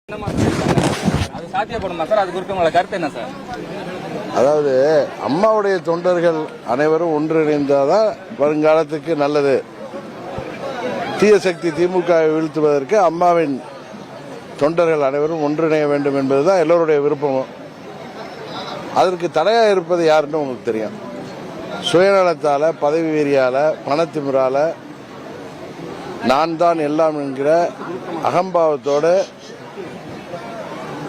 அது சாத்தியப்படுமா சார்? அது குறித்து உங்களோட கருத்து என்ன சார்? அதாவது அம்மாவுடைய தொண்டர்கள் அனைவரும் ஒன்றிணைந்தாதான் வருங்காலத்துக்கு நல்லது. தீய சக்தி திமுகவை வீழ்த்துவதற்கு அம்மாவின் தொண்டர்கள் அனைவரும் ஒன்றிணைய வேண்டும் என்பதுதான் எல்லோருடைய விருப்பமும். அதற்கு தடையா இருப்பது யாருன்னு உங்களுக்கு தெரியும். சுயநலத்தால, பதவி வெறியால, பணத்திமிரால, நான் தான் எல்லாம் என்கிற அகம்பாவத்தோடு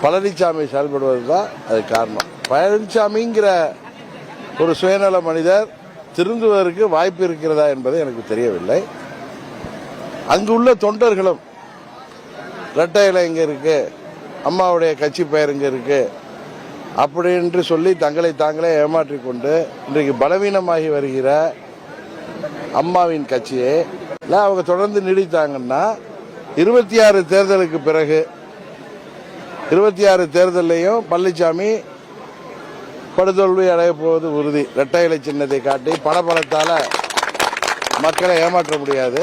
பழனிசாமி செயல்படுவதுதான் அது காரணம். பழனிசாமிங்கிற ஒரு சுயநல மனிதர் திருந்துவதற்கு வாய்ப்பு இருக்கிறதா என்பது எனக்கு தெரியவில்லை. அங்குள்ள தொண்டர்களும் இரட்டை இலை இங்க இருக்கு, அம்மாவுடைய கட்சி பெயர் இங்க இருக்கு அப்படி என்று சொல்லி தங்களை தாங்களே ஏமாற்றிக் கொண்டு இன்றைக்கு பலவீனமாகி வருகிற அம்மாவின் கட்சியை அவங்க தொடர்ந்து நீடித்தாங்கன்னா 26 தேர்தலுக்கு பிறகு 26 தேர்தலையும் பழனிசாமி படுதோல்வி அடைய போவது உறுதி. இரட்டை இலை சின்னத்தை காட்டி பணபலத்தால மக்களை ஏமாற்ற முடியாது.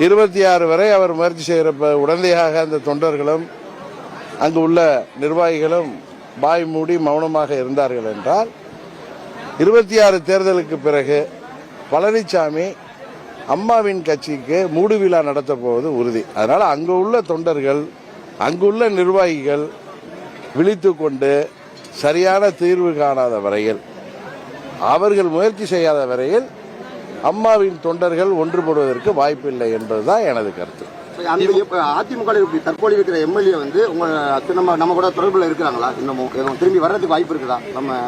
26 வரை அவர் முயற்சி செய்கிற உடந்தையாக அந்த தொண்டர்களும் அங்கு உள்ள நிர்வாகிகளும் பாய் மூடி மௌனமாக இருந்தார்கள் என்றால் 26 தேர்தலுக்கு பிறகு பழனிசாமி அம்மாவின் கட்சிக்கு மூடு விழா நடத்த போவது உறுதி. அதனால அங்கு உள்ள தொண்டர்கள், அங்குள்ள நிர்வாகிகள் விழித்துக் கொண்டு சரியான தீர்வு காணாத வரையில், அவர்கள் முயற்சி செய்யாத வரையில் அம்மாவின் தொண்டர்கள் ஒன்றுபடுவதற்கு வாய்ப்பில்லை என்பதுதான் எனது கருத்து. அதிமுக தற்போது இருக்கிற எம்எல்ஏ வந்து நம்ம கூட தொடர்புல இருக்கிறாங்களா? இன்னமும் திரும்பி வர்றதுக்கு வாய்ப்பு இருக்குதா? நம்ம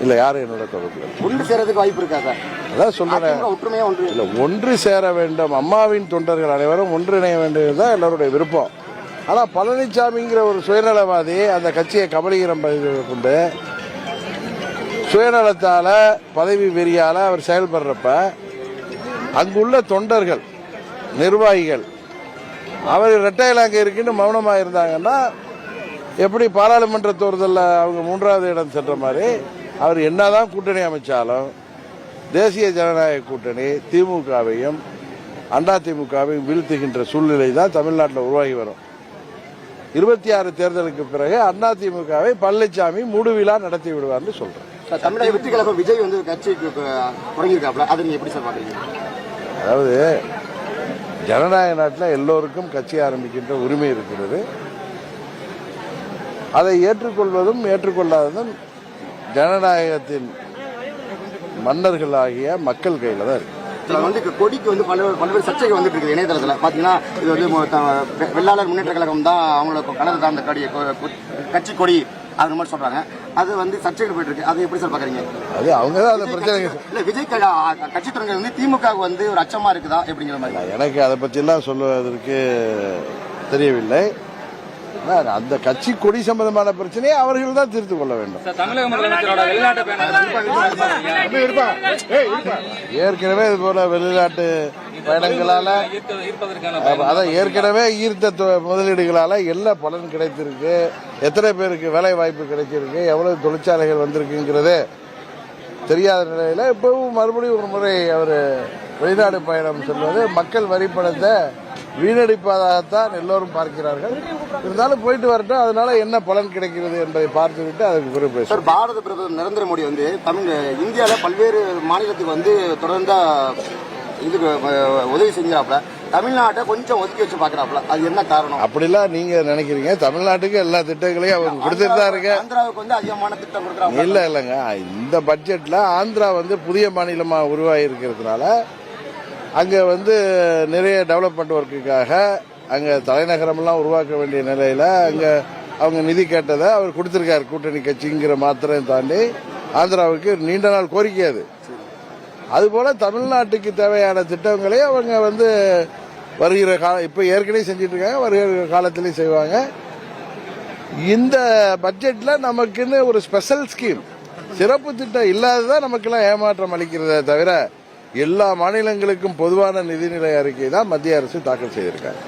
இல்ல, யாரும் என்னோட தொடர்புல ஒன்று சேரதுக்கு வாய்ப்பு இருக்கா சார்? அதான் சொல்றேன், ஒற்றுமையா ஒன்று சேர வேண்டும். அம்மாவின் தொண்டர்கள் அனைவரும் ஒன்றிணைய வேண்டியதுதான் எல்லாருடைய விருப்பம். ஆனா பழனிசாமிங்கிற ஒரு சுயநலவாதி அந்த கட்சியை கபலீகரம் கொண்டு சுயநலத்தால, பதவி வெறியால அவர் செயல்படுறப்ப அங்குள்ள தொண்டர்கள், நிர்வாகிகள் அவர் இரட்டையில் அங்கே இருக்குன்னு மௌனமாக இருந்தாங்கன்னா எப்படி பாராளுமன்ற தேர்தலில் அவங்க 3வது இடம் சென்ற மாதிரி அவர் என்னதான் கூட்டணி அமைச்சாலும் தேசிய ஜனநாயக கூட்டணி திமுகவையும் அதிமுகவையும் வீழ்த்துகின்ற சூழ்நிலை தான் தமிழ்நாட்டில் உருவாகி வரும். 26 தேர்தலுக்கு பிறகு அதிமுகவை பழனிசாமி மூடு விழா நடத்தி விடுவார்னு சொல்றேன். தமிழக வெற்றி கழகம் விஜய் வந்து கட்சிக்கு தொடங்கியிருக்காப்ல, அதை நீங்க எப்படி சார் பாக்குறீங்க? அதாவது ஜனநாயக நாட்டில் எல்லோருக்கும் கட்சி ஆரம்பிக்கின்ற உரிமை இருக்கிறது. அதை ஏற்றுக்கொள்வதும் ஏற்றுக்கொள்ளாததும் ஜனநாயகத்தின் மன்னர்களாகிய மக்கள் கையில தான் இருக்கு. கொடிக்கு வந்து பல்வேறு சர்ச்சைகள் வந்துட்டு இருக்கு இணையதளத்தில். பாத்தீங்கன்னா இது வந்து வெள்ளாளர் முன்னேற்ற கழகம் தான் அவங்களோட கலந்து தான் அந்த கட்சி கொடி அது மாதிரி சொல்றாங்க. அது வந்து சர்ச்சைகள் போயிட்டு இருக்கு. அது எப்படி சார் பாக்குறீங்க? அது அவங்க தான் அந்த பிரச்சனை. இல்ல, விஜய் கட்சி தொடங்க வந்து திமுக வந்து ஒரு அச்சமா இருக்குதா அப்படிங்கிற மாதிரி. எனக்கு அதை பத்தி எல்லாம் சொல்வதற்கு தெரியவில்லை. அந்த கட்சி கொடி சம்பந்தமான பிரச்சனையை அவர்கள் தான் தீர்த்து கொள்ள வேண்டும். ஏற்கனவே இது போல வெளிநாட்டு பயணங்களால, அதான் ஏற்கனவே ஈர்த்த முதலீடுகளால எல்லா பலன் கிடைத்திருக்கு. எத்தனை பேருக்கு வேலை வாய்ப்பு கிடைச்சிருக்கு, எவ்வளவு தொழிற்சாலைகள் வந்திருக்குங்கிறது தெரியாத நிலையில இப்பவும் மறுபடியும் ஒரு முறை அவர் வெளிநாடு பயணம் செல்வது மக்கள் வரி பணத்தை வீணடிப்பதாகத்தான் எல்லோரும் பார்க்கிறார்கள். இருந்தாலும் போயிட்டு வரட்டும், அதனால என்ன பலன் கிடைக்கிறது என்பதை பார்த்துவிட்டு அதுக்கு பிறகு பேசுவோம். பாரத பிரதமர் நரேந்திர மோடி வந்து இந்தியாவில் பல்வேறு மாநிலத்துக்கு வந்து தொடர்ந்து இதுக்கு உதவி செஞ்சாப்ல, தமிழ்நாட்டை கொஞ்சம் ஒதுக்கி வச்சு பாக்குறாப்ல, அது என்ன காரணம்? அப்படிலாம் நீங்க நினைக்கிறீங்க? தமிழ்நாட்டுக்கு எல்லா திட்டங்களையும் அவங்க கொடுத்துட்டு தான் இருக்கு. ஆந்திராவுக்கு வந்து அதிகமான திட்டம் கொடுக்குறாங்க. இல்லங்க, இந்த பட்ஜெட்ல ஆந்திரா வந்து புதிய மாநிலமா உருவாகி இருக்கிறதுனால அங்க வந்து நிறைய டெவலப்மெண்ட் ஒர்க்குக்காக அங்க தலைநகரமெல்லாம் உருவாக்க வேண்டிய நிலையில அங்க அவங்க நிதி கேட்டதை அவர் கொடுத்திருக்காரு. கூட்டணி கட்சிங்கிற மாத்திரம் தாண்டி ஆந்திராவுக்கு நீண்ட நாள் கோரிக்கை அது. அதுபோல தமிழ்நாட்டுக்கு தேவையான திட்டங்களை அவங்க வந்து வருகிற காலம் இப்ப ஏற்கனவே செஞ்சிட்டு இருக்காங்க, வருகிற காலத்திலையும் செய்வாங்க. இந்த பட்ஜெட்ல நமக்குன்னு ஒரு ஸ்பெஷல் ஸ்கீம், சிறப்பு திட்டம் இல்லாததான் நமக்கெல்லாம் ஏமாற்றம் அளிக்கிறதே தவிர எல்லா மாநிலங்களுக்கும் பொதுவான நிதிநிலை அறிக்கை தான் மத்திய அரசு தாக்கல் செய்திருக்காங்க.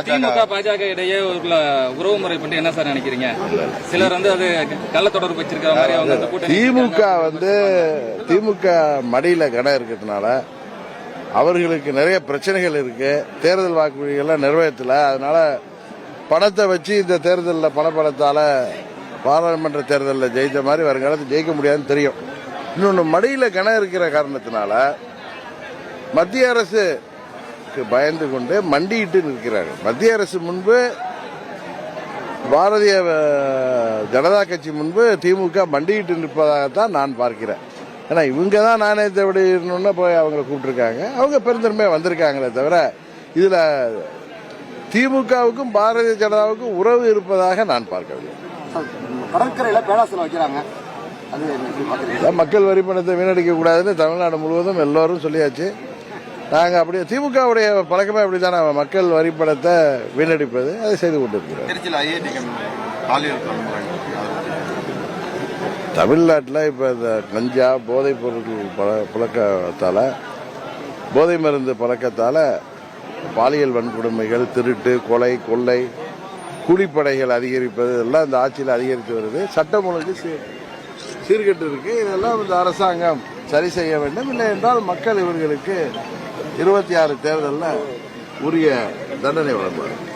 திமுக பாஜக இடையே உள்ள உறவு முறை பற்றி என்ன சார் நினைக்கிறீங்க? சிலர் வந்து அது கள்ள தொடர்பு வச்சிருக்கிற மாதிரி அவங்க திமுக மடியில கனம் இருக்கிறதுனால அவர்களுக்கு நிறைய பிரச்சனைகள் இருக்கு. தேர்தல் வாக்குறுதிகள் நிறைவேற்றல. அதனால பணத்தை வச்சு இந்த தேர்தலில் பணத்தால பாராளுமன்ற தேர்தலில் ஜெயித்த மாதிரி வருங்காலத்தில் ஜெயிக்க முடியாதுன்னு தெரியும். இன்னொன்று மடியில் கணம் இருக்கிற காரணத்தினால மத்திய அரசுக்கு பயந்து கொண்டு மண்டியிட்டு நிற்கிறார்கள். மத்திய அரசு முன்பு பாரதிய ஜனதா கட்சி முன்பு திமுக மண்டியிட்டு நிற்பதாகத்தான் நான் பார்க்கிறேன். ஏன்னா இவங்க தான் நாணயத்தை விடணும்னு போய் அவங்களை கூப்பிட்டுருக்காங்க. அவங்க பெருந்தன்மையாக வந்திருக்காங்களே தவிர இதில் திமுகவுக்கும் பாரதிய ஜனதாவுக்கும் உறவு இருப்பதாக நான் பார்க்கவில்லை. கடற்கரையில பேராசனம் வைக்கிறாங்க. மக்கள் வரி பணத்தை வீணடிக்க கூடாதுன்னு தமிழ்நாடு முழுவதும் எல்லோரும் சொல்லியாச்சு. நாங்கள் அப்படியே திமுகவுடைய பழக்கமே அப்படித்தானே, மக்கள் வரி பணத்தை வீணடிப்பது, அதை செய்து கொண்டிருக்கிறோம். தமிழ்நாட்டில் இப்போ இந்த கஞ்சா போதைப் பொருட்கள் புழக்கத்தால், போதை மருந்து பழக்கத்தால் பாலியல் வன்கொடுமைகள், திருட்டு, கொலை, கொள்ளை, கூலிப்படைகள் அதிகரிப்பது எல்லாம் இந்த ஆட்சியில் அதிகரித்து வருது. சட்டம் ஒழுங்கு சீர்கெட்டு இருக்கு. இதெல்லாம் இந்த அரசாங்கம் சரி செய்ய வேண்டும். இல்லை என்றால் மக்கள் இவர்களுக்கு 26 தேர்தலில் உரிய தண்டனை வழங்குவார்கள்.